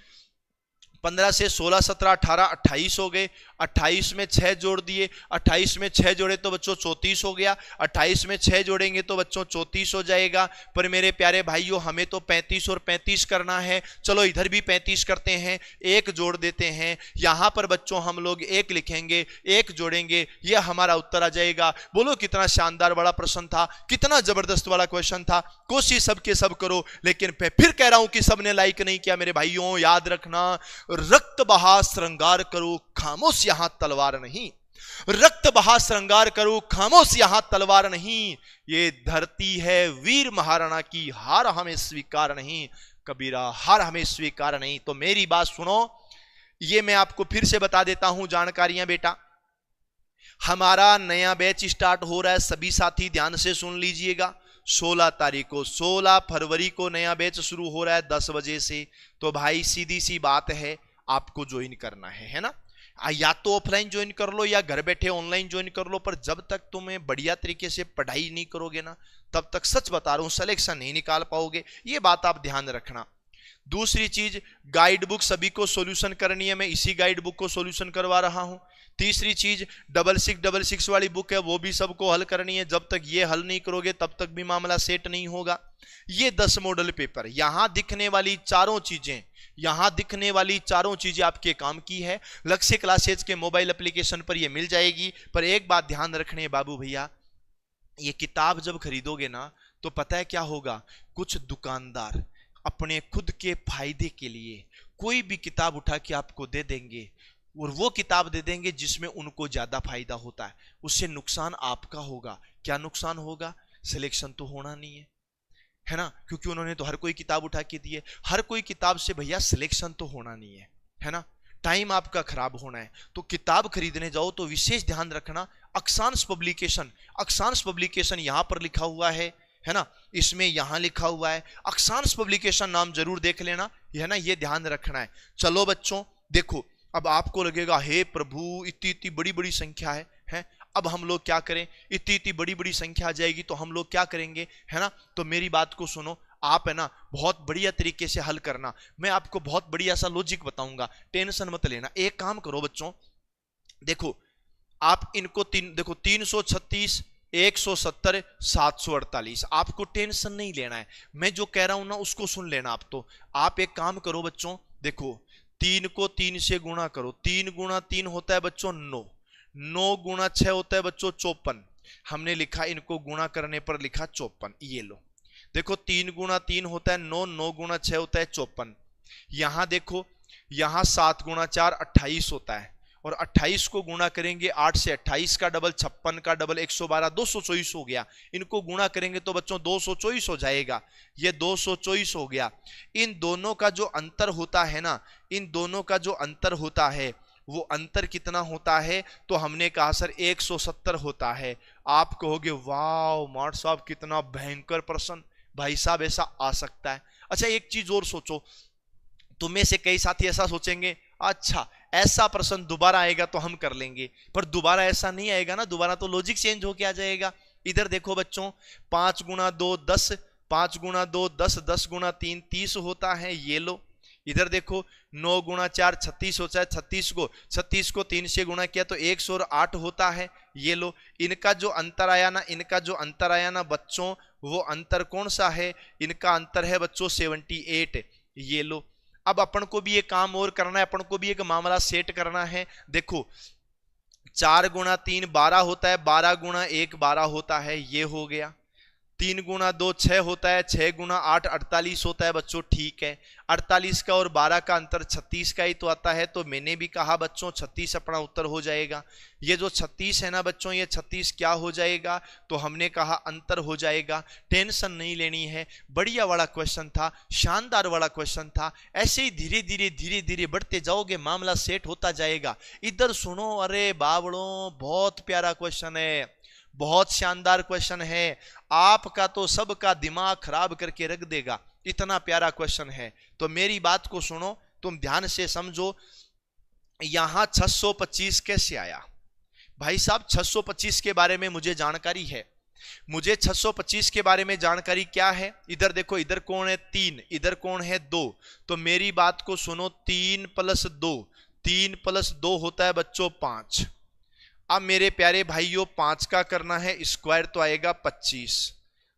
Speaker 1: 15 से 16 17 18 28 हो गए, 28 में 6 जोड़ दिए, 28 में 6 जोड़े तो बच्चों 34 हो गया, 28 में 6 जोड़ेंगे तो बच्चों 34 हो जाएगा। पर मेरे प्यारे भाइयों हमें तो 35 और 35 करना है। चलो इधर भी 35 करते हैं, 1 जोड़ देते हैं। यहां पर बच्चों हम लोग 1 लिखेंगे, 1 जोड़ेंगे, यह हमारा उत्तर आ जाएगा। बोलो कितना शानदार बड़ा प्रश्न था, कितना जबरदस्त वाला क्वेश्चन था। कोशिश सबके सब करो, लेकिन मैं फिर कह रहा हूं कि सबने लाइक नहीं किया मेरे भाइयों, याद रखना, रक्त बहा श्रृंगार करो खामोश यहां तलवार नहीं, रक्त बहा श्रृंगार करो खामोश यहां तलवार नहीं। ये धरती है वीर महाराणा की, हार हमें स्वीकार नहीं कबीरा, हार हमें स्वीकार नहीं। तो मेरी बात सुनो, ये मैं आपको फिर से बता देता हूं जानकारियां बेटा। हमारा नया बैच स्टार्ट हो रहा है, सभी साथी ध्यान से सुन लीजिएगा। 16 तारीख को, 16 फरवरी को नया बैच शुरू हो रहा है 10 बजे से। तो भाई सीधी सी बात है, आपको ज्वाइन करना है ना। या तो ऑफलाइन ज्वाइन कर लो या घर बैठे ऑनलाइन ज्वाइन कर लो, पर जब तक तुम्हें बढ़िया तरीके से पढ़ाई नहीं करोगे ना, तब तक सच बता रहा हूं सिलेक्शन नहीं निकाल पाओगे। ये बात आप ध्यान रखना। दूसरी चीज, गाइड बुक सभी को सॉल्यूशन करनी है, मैं इसी गाइड बुक को सॉल्यूशन करवा रहा हूं। तीसरी चीज 6666 वाली बुक है, वो भी सबको हल करनी है। जब तक ये हल नहीं करोगे तब तक भी मामला सेट नहीं होगा। ये 10 मॉडल पेपर, यहां दिखने वाली चारों चीजें, यहां दिखने वाली चारों चीजें आपके काम की है। लक्ष्य क्लासेज के मोबाइल एप्लीकेशन पर ये मिल जाएगी। पर एक बात ध्यान रखने बाबू भैया, ये किताब जब खरीदोगे ना तो पता है क्या होगा, कुछ दुकानदार अपने खुद के फायदे के लिए कोई भी किताब उठा के आपको दे देंगे और वो किताब दे देंगे जिसमें उनको ज्यादा फायदा होता है, उससे नुकसान आपका होगा। क्या नुकसान होगा? सिलेक्शन तो होना नहीं है ना, क्योंकि उन्होंने तो हर कोई किताब उठा के दी है। हर कोई किताब से भैया सिलेक्शन तो होना नहीं है ना, टाइम आपका खराब होना है। तो किताब खरीदने जाओ तो विशेष ध्यान रखना, अक्षांश पब्लिकेशन, अक्षांश पब्लिकेशन यहां पर लिखा हुआ है ना, इसमें यहां लिखा हुआ है अक्षांश पब्लिकेशन, नाम जरूर देख लेना, है ना, ये ध्यान रखना है। चलो बच्चों देखो, अब आपको लगेगा हे प्रभु इतनी इतनी बड़ी बड़ी संख्या है, अब हम लोग क्या करें, इतनी इतनी बड़ी बड़ी संख्या आ जाएगी तो हम लोग क्या करेंगे, है ना। तो मेरी बात को सुनो, आप है ना बहुत बढ़िया तरीके से हल करना, मैं आपको बहुत बढ़िया सा लॉजिक बताऊंगा, टेंशन मत लेना। एक काम करो बच्चों, देखो आप इनको देखो 336, 170, 748, आपको टेंशन नहीं लेना है, मैं जो कह रहा हूं ना उसको सुन लेना आप। तो आप एक काम करो बच्चों, देखो 3 को 3 से गुणा करो, 3 गुणा 3 होता है बच्चों 9, 9 गुणा 6 होता है बच्चों 54, हमने लिखा इनको गुणा करने पर लिखा 54, ये लो देखो 3 गुणा 3 होता है 9, 9 गुणा 6 होता है 54, यहां देखो यहां 7 गुणा 4 28 होता है, और 28 को गुणा करेंगे 8 से, 28 का डबल 56 का डबल 112, 224 हो गया। इनको गुणा करेंगे तो बच्चों 224 हो जाएगा, ये 224 हो गया। इन दोनों का जो अंतर होता है ना, इन दोनों का जो अंतर होता है वो अंतर कितना होता है, तो हमने कहा सर 170 होता है। आप कहोगे वाह मार्ट साहब कितना भयंकर प्रश्न, भाई साहब ऐसा आ सकता है। अच्छा एक चीज और सोचो, तुम्हें से कई साथी ऐसा सोचेंगे अच्छा ऐसा प्रश्न दोबारा आएगा तो हम कर लेंगे, पर दोबारा ऐसा नहीं आएगा ना, दोबारा तो लॉजिक चेंज होके आ जाएगा। इधर देखो बच्चों 5 गुणा 2 10, 5 गुणा 2 10, 10 गुणा 3 30 होता है, ये लो। इधर देखो 9 गुणा 4 36 होता है, 36 को 3 से गुणा किया तो 108 होता है, ये लो। इनका जो अंतर आया ना, इनका जो अंतर आया ना बच्चों, वो अंतर कौन सा है, इनका अंतर है बच्चों 78, ये लो। अब अपन को भी एक काम और करना है, अपन को भी एक मामला सेट करना है। देखो 4 गुणा 3 12 होता है, 12 गुणा 1 12 होता है, ये हो गया। 3 गुणा 2 6 होता है, 6 गुणा 8 48 होता है बच्चों, ठीक है। 48 का और 12 का अंतर 36 का ही तो आता है, तो मैंने भी कहा बच्चों 36 अपना उत्तर हो जाएगा। ये जो 36 है ना बच्चों, ये 36 क्या हो जाएगा, तो हमने कहा अंतर हो जाएगा। टेंशन नहीं लेनी है, बढ़िया वाला क्वेश्चन था, शानदार वाला क्वेश्चन था। ऐसे ही धीरे धीरे बढ़ते जाओगे, मामला सेट होता जाएगा। इधर सुनो, अरे बावड़ों बहुत प्यारा क्वेश्चन है, बहुत शानदार क्वेश्चन है, आपका तो सबका दिमाग खराब करके रख देगा, इतना प्यारा क्वेश्चन है। तो मेरी बात को सुनो, तुम ध्यान से समझो। यहां 625 कैसे आया भाई साहब, 625 के बारे में मुझे जानकारी है, मुझे 625 के बारे में जानकारी क्या है। इधर देखो, इधर कौन है 3, इधर कौन है 2, तो मेरी बात को सुनो, 3 + 2, 3 + 2 होता है बच्चों 5। अब मेरे प्यारे भाइयों 5 का करना है स्क्वायर तो आएगा 25।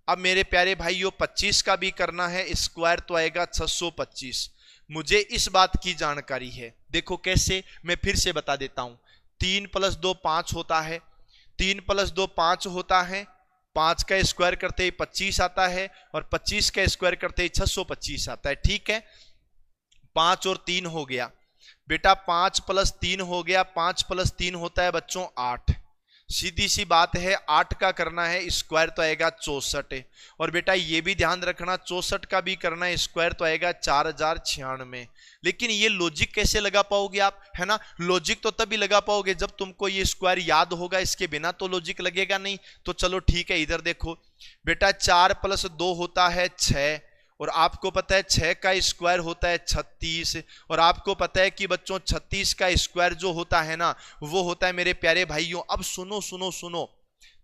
Speaker 1: अब मेरे प्यारे भाइयों 25 का भी करना है स्क्वायर तो आएगा 625। मुझे इस बात की जानकारी है, देखो कैसे, मैं फिर से बता देता हूं। 3 + 2 5 होता है, 3 + 2 5 होता है, 5 का स्क्वायर करते ही 25 आता है, और 25 का स्क्वायर करते ही 625 आता है, ठीक है। 5 और 3 हो गया बेटा, 5 + 3 हो गया, 5 + 3 होता है बच्चों 8। सीधी सी बात है, 8 का करना है स्क्वायर तो आएगा 64। और बेटा ये भी ध्यान रखना, 64 का भी करना है स्क्वायर तो आएगा 4096। लेकिन ये लॉजिक कैसे लगा पाओगे आप, है ना, लॉजिक तो तभी लगा पाओगे जब तुमको ये स्क्वायर याद होगा, इसके बिना तो लॉजिक लगेगा नहीं। तो चलो ठीक है, इधर देखो बेटा 4 + 2 होता है 6, और आपको पता है 6 का स्क्वायर होता है 36, और आपको पता है कि बच्चों 36 का स्क्वायर जो होता है ना, वो होता है मेरे प्यारे भाइयों, अब सुनो सुनो सुनो,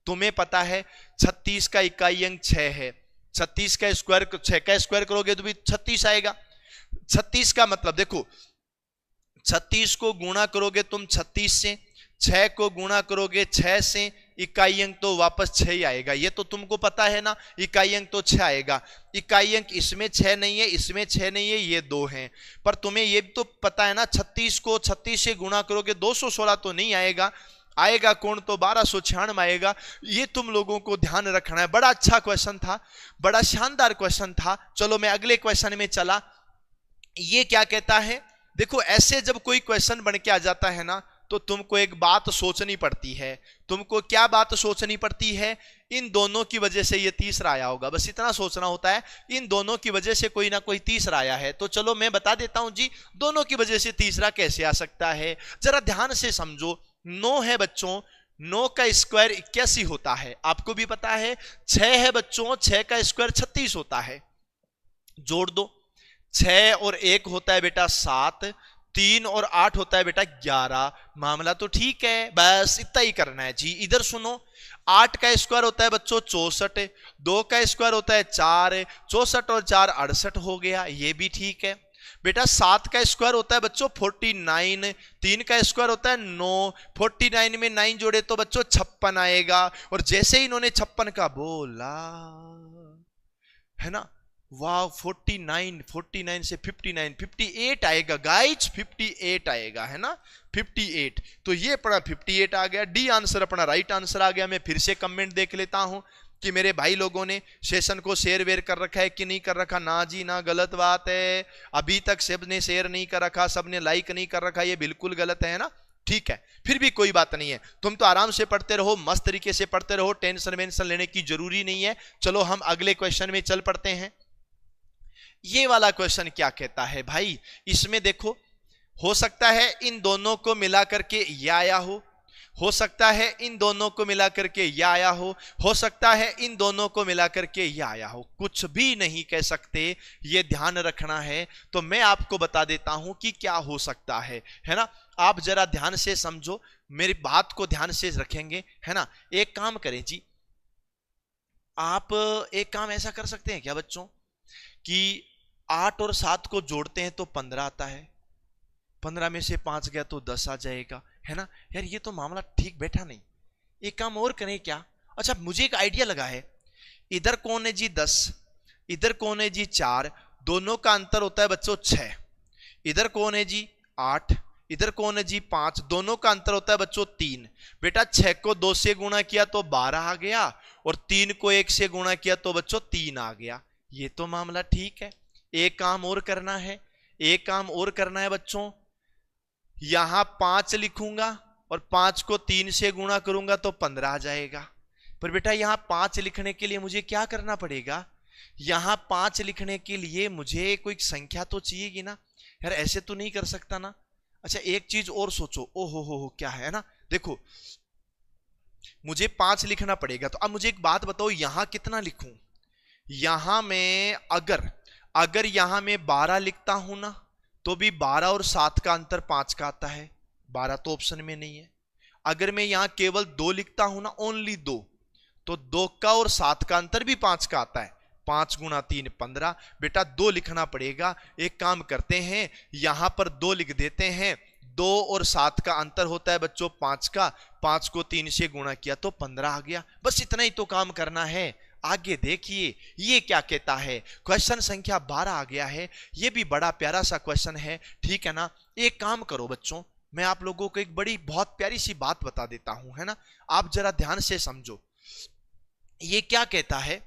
Speaker 1: तुम्हें पता है 36 का इकाई अंक 6 है, 36 का स्क्वायर 6 का स्क्वायर करोगे तो भी 36 आएगा। 36 का मतलब देखो, 36 को गुणा करोगे तुम 36 से, 6 को गुणा करोगे 6 से, इकाई अंक तो वापस 6 ही आएगा, ये तो तुमको पता है ना, इकाई अंक तो 6 आएगा। इकाई अंक इसमें 6 नहीं है, इसमें 6 नहीं है, ये 2 हैं। पर तुम्हें ये तो पता है ना, 36 को 36 से गुणा करोगे 216 तो नहीं आएगा, आएगा कौन, तो 1296 आएगा। ये तुम लोगों को ध्यान रखना है। बड़ा अच्छा क्वेश्चन था, बड़ा शानदार क्वेश्चन था। चलो मैं अगले क्वेश्चन में चला। ये क्या कहता है, देखो ऐसे जब कोई क्वेश्चन बन के आ जाता है ना, तो तुमको एक बात सोचनी पड़ती है। तुमको क्या बात सोचनी पड़ती है? इन दोनों की वजह से ये तीसरा आया होगा, बस इतना सोचना होता है। इन दोनों की वजह से कोई ना कोई तीसरा आया है। तो चलो मैं बता देता हूं जी, दोनों की वजह से तीसरा कैसे आ सकता है, जरा ध्यान से समझो। 9 है बच्चों, 9 का स्क्वायर 81 होता है, आपको भी पता है। 6 है बच्चों, 6 का स्क्वायर 36 होता है। जोड़ दो, 6 और 1 होता है बेटा 7, 3 और 8 होता है बेटा 11। मामला तो ठीक है, बस इतना ही करना है जी। इधर सुनो, 8 का स्क्वायर होता है बच्चों 64, 2 का स्क्वायर होता है 4, 64 और 4 68 हो गया, ये भी ठीक है बेटा। 7 का स्क्वायर होता है बच्चों 49, 3 का स्क्वायर होता है 9, 49 में 9 जोड़े तो बच्चों 56 आएगा। और जैसे ही इन्होंने 56 का बोला है ना, वाह, 49, 49 से 59, 58 आएगा गाइज, 58 आएगा है ना, 58। तो ये अपना 58 आ गया, डी आंसर अपना राइट आंसर आ गया। मैं फिर से कमेंट देख लेता हूं कि मेरे भाई लोगों ने सेशन को शेयर वेयर कर रखा है कि नहीं कर रखा। ना जी ना, गलत बात है। अभी तक सबने शेयर नहीं कर रखा, सबने लाइक नहीं कर रखा, ये बिल्कुल गलत है ना। ठीक है, फिर भी कोई बात नहीं है, तुम तो आराम से पढ़ते रहो, मस्त तरीके से पढ़ते रहो, टेंशन वेंशन लेने की जरूरी नहीं है। चलो हम अगले क्वेश्चन में चल पड़ते हैं। ये वाला क्वेश्चन क्या कहता है भाई, इसमें देखो, हो सकता है इन दोनों को मिला करके यह आया हो सकता है इन दोनों को मिला करके यह आया हो सकता है इन दोनों को मिला करके यह आया हो। कुछ भी नहीं कह सकते, ये ध्यान रखना है। तो मैं आपको बता देता हूं कि क्या हो सकता है ना। आप जरा ध्यान से समझो, मेरी बात को ध्यान से रखेंगे है ना। एक काम करें जी, आप एक काम ऐसा कर सकते हैं क्या बच्चों कि 8 और 7 को जोड़ते हैं तो 15 आता है, 15 में से 5 गया तो 10 आ जाएगा है ना। यार ये तो मामला ठीक बैठा नहीं, एक काम और करें क्या। अच्छा मुझे एक आइडिया लगा है, इधर कौन है जी 10, इधर कौन है जी 4, दोनों का अंतर होता है बच्चों 6। इधर कौन है जी 8, इधर कौन है जी 5, दोनों का अंतर होता है बच्चों 3। बेटा 6 को 2 से गुणा किया तो 12 आ गया, और 3 को 1 से गुणा किया तो बच्चों 3 आ गया। ये तो मामला ठीक है। एक काम और करना है, एक काम और करना है बच्चों, यहां 5 लिखूंगा और 5 को 3 से गुणा करूंगा तो 15 आ जाएगा। पर बेटा यहां 5 लिखने के लिए मुझे क्या करना पड़ेगा, यहां 5 लिखने के लिए मुझे कोई संख्या तो चाहिएगी ना यार, ऐसे तो नहीं कर सकता ना। अच्छा एक चीज और सोचो, ओ हो क्या है ना, देखो मुझे 5 लिखना पड़ेगा। तो अब मुझे एक बात बताओ, यहां कितना लिखूं। यहां में अगर यहां में 12 लिखता हूं ना, तो भी 12 और 7 का अंतर 5 का आता है, 12 तो ऑप्शन में नहीं है। अगर मैं यहां केवल 2 लिखता हूं ना, ओनली 2, तो 2 का और 7 का अंतर भी 5 का आता है, 5 गुना 3 15। बेटा 2 लिखना पड़ेगा। एक काम करते हैं, यहां पर 2 लिख देते हैं। 2 और 7 का अंतर होता है बच्चों 5 का, 5 को 3 से गुणा किया तो 15 आ गया। बस इतना ही तो काम करना है। आगे देखिए ये क्या कहता है, क्वेश्चन संख्या 12 आ गया है। ये भी बड़ा प्यारा सा क्वेश्चन है, ठीक है ना। एक काम करो बच्चों, मैं आप लोगों को एक बड़ी बहुत प्यारी सी बात बता देता हूं है ना, आप जरा ध्यान से समझो। ये क्या कहता है,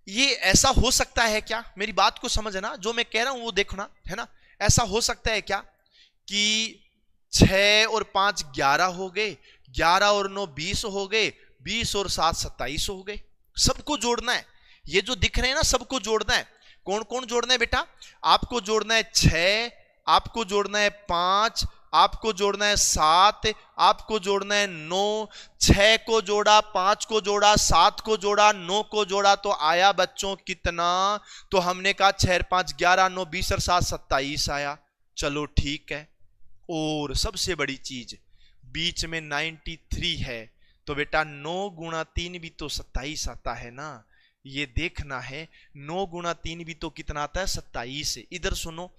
Speaker 1: ये ऐसा हो सकता है क्या, मेरी बात को समझना, जो मैं कह रहा हूं वो देखना है ना। ऐसा हो सकता है क्या कि 6 और 5 11 हो गए, 11 और 9 20 हो गए, 20 और 7 27 हो गए। सबको जोड़ना है, ये जो दिख रहे हैं ना सबको जोड़ना है। कौन कौन जोड़ना है बेटा, आपको जोड़ना है 6, आपको जोड़ना है 5, आपको जोड़ना है 7, आपको जोड़ना है 9। 6 को जोड़ा, 5 को जोड़ा, 7 को जोड़ा, 9 को जोड़ा तो आया बच्चों कितना, तो हमने कहा 6 5 11 9 20 और 7 27 आया। चलो ठीक है। और सबसे बड़ी चीज बीच में 93 है, तो बेटा 9 गुणा 3 भी तो 27 आता है ना, ये देखना है। 9 गुणा 3 भी तो कितना आता है 27। इधर सुनो,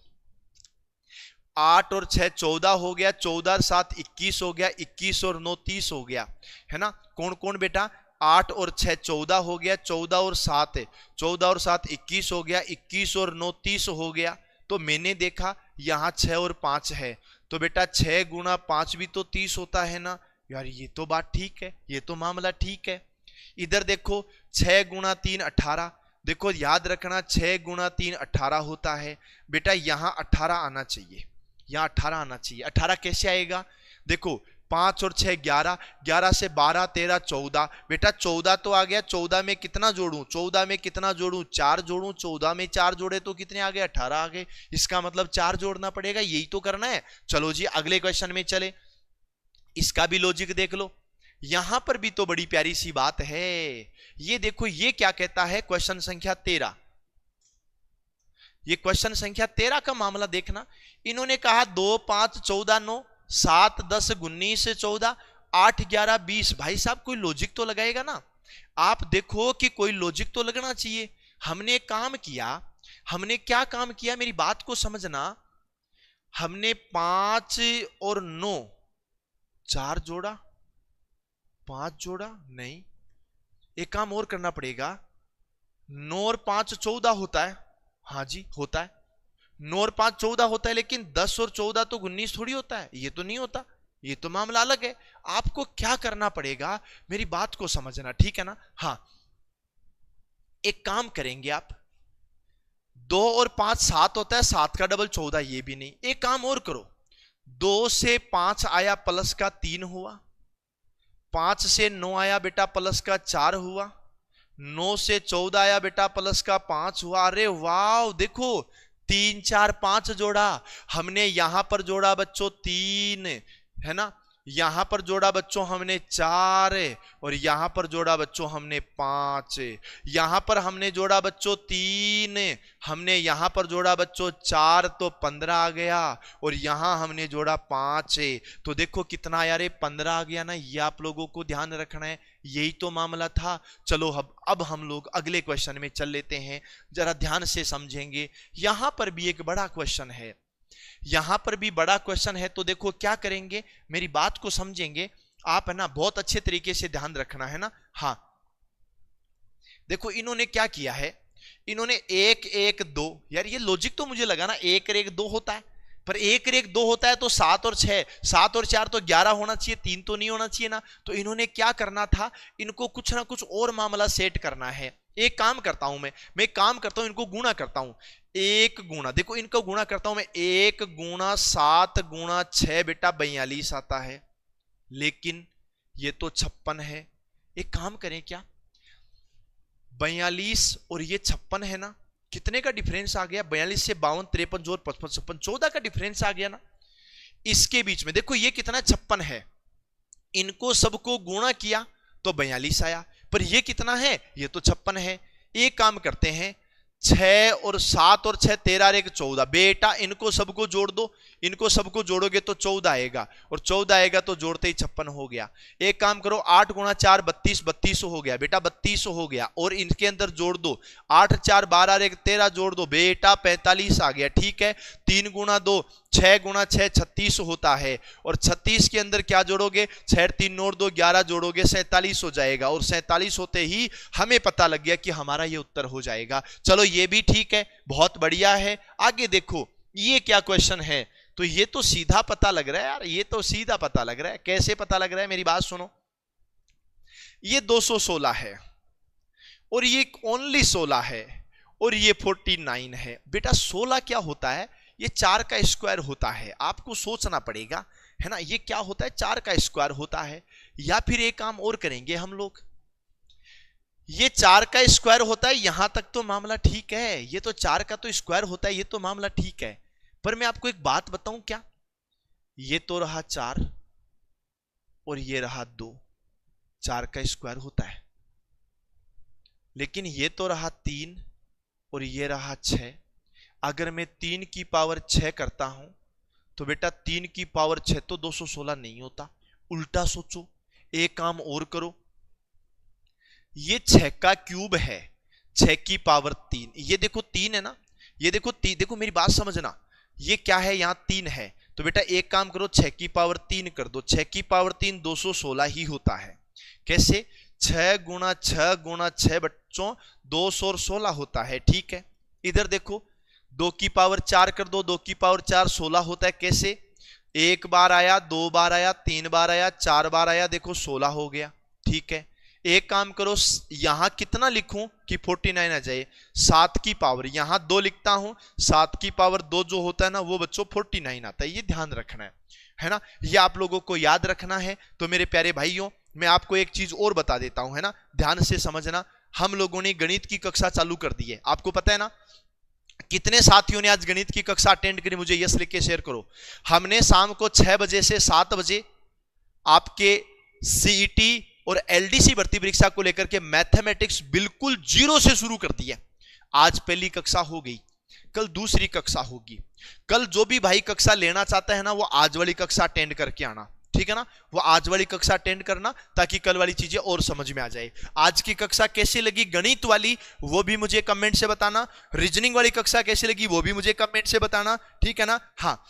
Speaker 1: 8 और 6 14 हो गया, 14 और 7 21 हो गया, 21 और 9 30 हो गया है ना। कौन कौन बेटा, 8 और 6 14 हो गया, 14 और 7 21 हो गया, 21 और 9 30 हो गया। तो मैंने देखा यहां 6 और 5 है, तो बेटा 6 गुणा 5 भी तो 30 होता है ना। यार ये तो बात ठीक है, ये तो मामला ठीक है। इधर देखो 6 गुणा 3 18, देखो याद रखना 6 गुणा 3 18 होता है। बेटा यहां 18 आना चाहिए, यहां 18 आना चाहिए। 18 कैसे आएगा? देखो 5 और 6 11, 11 से 12 13 14, बेटा 14 तो आ गया। 14 में कितना जोड़ूं? 14 में कितना जोड़ूं? 4 जोड़ूं। 14 में 4 जोड़े तो कितने आ गए? 18 आ गए। इसका मतलब 4 जोड़ना पड़ेगा, यही तो करना है। चलो जी अगले क्वेश्चन में चले, इसका भी लॉजिक देख लो। यहां पर भी तो बड़ी प्यारी सी बात है। ये देखो ये क्या कहता है, क्वेश्चन संख्या 13। ये क्वेश्चन संख्या 13 का मामला देखना। इन्होंने कहा 2 5 14 9, 7 10 19 14, 8 11 20। भाई साहब कोई लॉजिक तो लगाएगा ना। आप देखो कि कोई लॉजिक तो लगना चाहिए। हमने काम किया, हमने क्या काम किया, मेरी बात को समझना। हमने 5 और 9 4 जोड़ा, 5 जोड़ा नहीं, एक काम और करना पड़ेगा। 9 और 5 14 होता है। हाँ जी होता है, 9 और 5 14 होता है, लेकिन 10 और 14 तो 19 थोड़ी होता है। ये तो नहीं होता, ये तो मामला अलग है। आपको क्या करना पड़ेगा, मेरी बात को समझना, ठीक है ना। हाँ एक काम करेंगे आप, 2 और 5 7 होता है, 7 का डबल 14, ये भी नहीं। एक काम और करो, 2 से 5 आया प्लस का 3 हुआ, 5 से 9 आया बेटा प्लस का 4 हुआ, 9 से 14 आया बेटा प्लस का 5 हुआ। अरे वाह देखो 3 4 5 जोड़ा। हमने यहां पर जोड़ा बच्चों 3, है ना, यहां पर जोड़ा बच्चों हमने 4, और यहां पर जोड़ा बच्चों हमने 5, यहां पर हमने जोड़ा बच्चों 3, हमने यहां पर जोड़ा बच्चों 4, तो 15 आ गया, और यहां हमने जोड़ा 5, तो देखो कितना आया रे, 15 आ गया ना। ये आप लोगों को ध्यान रखना है, यही तो मामला था। चलो अब हम लोग अगले क्वेश्चन में चल लेते हैं, जरा ध्यान से समझेंगे। यहां पर भी एक बड़ा क्वेश्चन है, यहां पर भी बड़ा क्वेश्चन है। तो देखो क्या करेंगे, मेरी बात को समझेंगे आप, है ना, बहुत अच्छे तरीके से ध्यान रखना है ना। हाँ देखो इन्होंने क्या किया है, इन्होंने 1 1 2, यार ये लॉजिक तो मुझे लगा ना 1 1 2 होता है, पर 1 1 2 होता है तो 7 और 6, 7 और 4 तो 11 होना चाहिए, 3 तो नहीं होना चाहिए ना। तो इन्होंने क्या करना था, इनको कुछ ना कुछ और मामला सेट करना है। एक काम करता हूं, मैं एक काम करता हूं, इनको गुणा करता हूं। 1 गुणा, देखो इनको गुणा करता हूं मैं, 1 गुणा 7 गुणा 6 बेटा 42 आता है, लेकिन ये तो 56 है। एक काम करें क्या, 42 और ये 56 है ना, कितने का डिफरेंस आ गया, 42 से 52 53 जोड़ 55 56, 14 का डिफरेंस आ गया ना। इसके बीच में देखो ये कितना 56 है, इनको सबको गुणा किया तो 42 आया, पर ये कितना है, ये तो 56 है। एक काम करते हैं, 6 और 7 और 6 13 और 1 14, बेटा इनको सबको जोड़ दो, इनको सबको जोड़ोगे तो 14 आएगा, और 14 आएगा तो जोड़ते ही 56 हो गया। एक काम करो, 8 गुणा 4 32, 32 हो गया बेटा, 32 हो गया, और इनके अंदर जोड़ दो, 8 4 12 और 1 13 जोड़ दो बेटा 45 आ गया, ठीक है। 3 गुणा 2 6 गुणा 6 36 होता है, और 36 के अंदर क्या जोड़ोगे, 6 3 और 2 11 जोड़ोगे 47 हो जाएगा, और 47 होते ही हमें पता लग गया कि हमारा ये उत्तर हो जाएगा। चलो ये भी ठीक है, बहुत बढ़िया है। आगे देखो ये क्या क्वेश्चन है, तो ये तो सीधा पता लग रहा है यार, ये तो सीधा पता लग रहा है। कैसे पता लग रहा है, मेरी बात सुनो। ये 216 है, और ये ओनली 16 है, और ये 49 है। बेटा 16 क्या होता है, ये 4 का स्क्वायर होता है। आपको सोचना पड़ेगा, है ना, ये क्या होता है, 4 का स्क्वायर होता है। या फिर एक काम और करेंगे हम लोग, ये 4 का स्क्वायर होता है, यहां तक तो मामला ठीक है, ये तो 4 का तो स्क्वायर होता है, ये तो मामला ठीक है। पर मैं आपको एक बात बताऊं क्या, ये तो रहा 4 और ये रहा 2, 4 का स्क्वायर होता है, लेकिन ये तो रहा 3 और ये रहा 6। अगर मैं 3 की पावर 6 करता हूं तो बेटा 3 की पावर 6 तो 216 नहीं होता। उल्टा सोचो, एक काम और करो, ये 6 का क्यूब है, 6 की पावर 3, ये देखो 3 है ना, ये देखो 3, देखो मेरी बात समझना, ये क्या है, यहां 3 है, तो बेटा एक काम करो 6 की पावर 3 कर दो, 6 की पावर 3 216 ही होता है। कैसे, 6 गुणा 6 गुणा 6 बच्चों 216 होता है, ठीक है। इधर देखो 2 की पावर 4 कर दो, 2 की पावर 4 16 होता है। कैसे, एक बार आया, 2 बार आया, 3 बार आया, 4 बार आया, देखो 16 हो गया, ठीक है। एक काम करो, यहां कितना लिखूं कि 49 आ जाए, 7 की पावर, यहां 2 लिखता हूं, 7 की पावर 2 जो होता है ना वो बच्चों 49 आता है। ये ध्यान रखना है ना, ये आप लोगों को याद रखना है। तो मेरे प्यारे भाइयों, मैं आपको एक चीज और बता देता हूं, है ना, ध्यान से समझना। हम लोगों ने गणित की कक्षा चालू कर दी है, आपको पता है ना। कितने साथियों ने आज गणित की कक्षा अटेंड करी, मुझे यस लिख के शेयर करो। हमने शाम को 6 बजे से 7 बजे आपके सीईटी और एलडीसी भर्ती परीक्षा को लेकर के मैथमेटिक्स बिल्कुल जीरो से शुरू कर दिया। आज पहली कक्षा हो गई, कल दूसरी कक्षा होगी। कल जो भी भाई कक्षा लेना चाहता है ना, वो आज वाली कक्षा अटेंड करके आना, ठीक है ना। वो आज वाली कक्षा अटेंड करना ताकि कल वाली चीजें और समझ में आ जाए। आज की कक्षा कैसी लगी गणित वाली, वो भी मुझे कमेंट से बताना। रीजनिंग वाली कक्षा कैसी लगी, वो भी मुझे कमेंट से बताना, ठीक है ना। हाँ,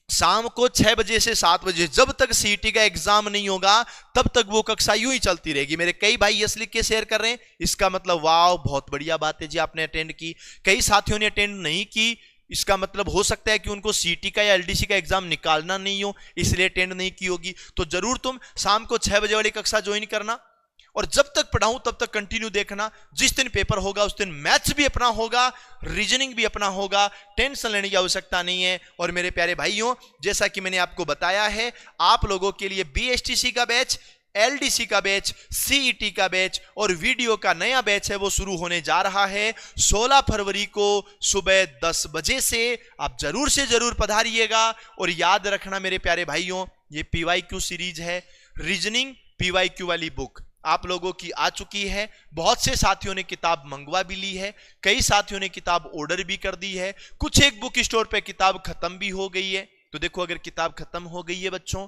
Speaker 1: शाम को 6 बजे से 7 बजे, जब तक सीईटी का एग्जाम नहीं होगा तब तक वो कक्षा यूं ही चलती रहेगी। मेरे कई भाई यस लिख के शेयर कर रहे हैं, इसका मतलब वाह बहुत बढ़िया बात है जी, आपने अटेंड की। कई साथियों ने अटेंड नहीं की, इसका मतलब हो सकता है कि उनको सीईटी का या एलडीसी का एग्जाम निकालना नहीं हो, इसलिए अटेंड नहीं की होगी। तो जरूर तुम शाम को 6 बजे वाली कक्षा ज्वाइन करना, और जब तक पढ़ाऊं तब तक कंटिन्यू देखना। जिस दिन पेपर होगा उस दिन मैथ्स भी अपना होगा, रीजनिंग भी अपना होगा, टेंशन लेने की आवश्यकता नहीं है। और मेरे प्यारे भाइयों, जैसा कि मैंने आपको बताया है, आप लोगों के लिए बीएसटीसी का बैच, एलडीसी का बैच, सीईटी का बैच और वीडियो का नया बैच है वो शुरू होने जा रहा है 16 फरवरी को सुबह 10 बजे से। आप जरूर से जरूर पधारिएगा। और याद रखना मेरे प्यारे भाइयों, ये पीवाईक्यू सीरीज है, रीजनिंग पीवाईक्यू वाली बुक आप लोगों की आ चुकी है। बहुत से साथियों ने किताब मंगवा भी ली है, कई साथियों ने किताब ऑर्डर भी कर दी है, कुछ एक बुक स्टोर पे किताब खत्म भी हो गई है। तो देखो, अगर किताब खत्म हो गई है बच्चों,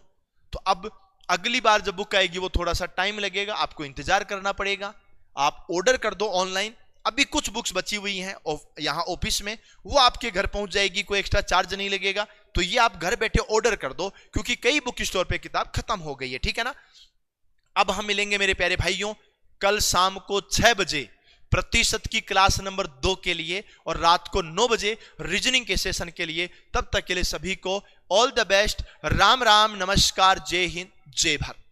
Speaker 1: तो अब अगली बार जब बुक आएगी वो थोड़ा सा टाइम लगेगा, आपको इंतजार करना पड़ेगा। आप ऑर्डर कर दो ऑनलाइन, अभी कुछ बुक्स बची हुई हैं यहां ऑफिस में, वो आपके घर पहुंच जाएगी, कोई एक्स्ट्रा चार्ज नहीं लगेगा। तो ये आप घर बैठे ऑर्डर कर दो, क्योंकि कई बुक स्टोर पे किताब खत्म हो गई है, ठीक है ना। अब हम मिलेंगे मेरे प्यारे भाइयों कल शाम को 6 बजे प्रतिशत की क्लास नंबर 2 के लिए, और रात को 9 बजे रीजनिंग के सेशन के लिए। तब तक के लिए सभी को all the best. Ram Ram, नमस्कार, जय हिंद, जय भारत।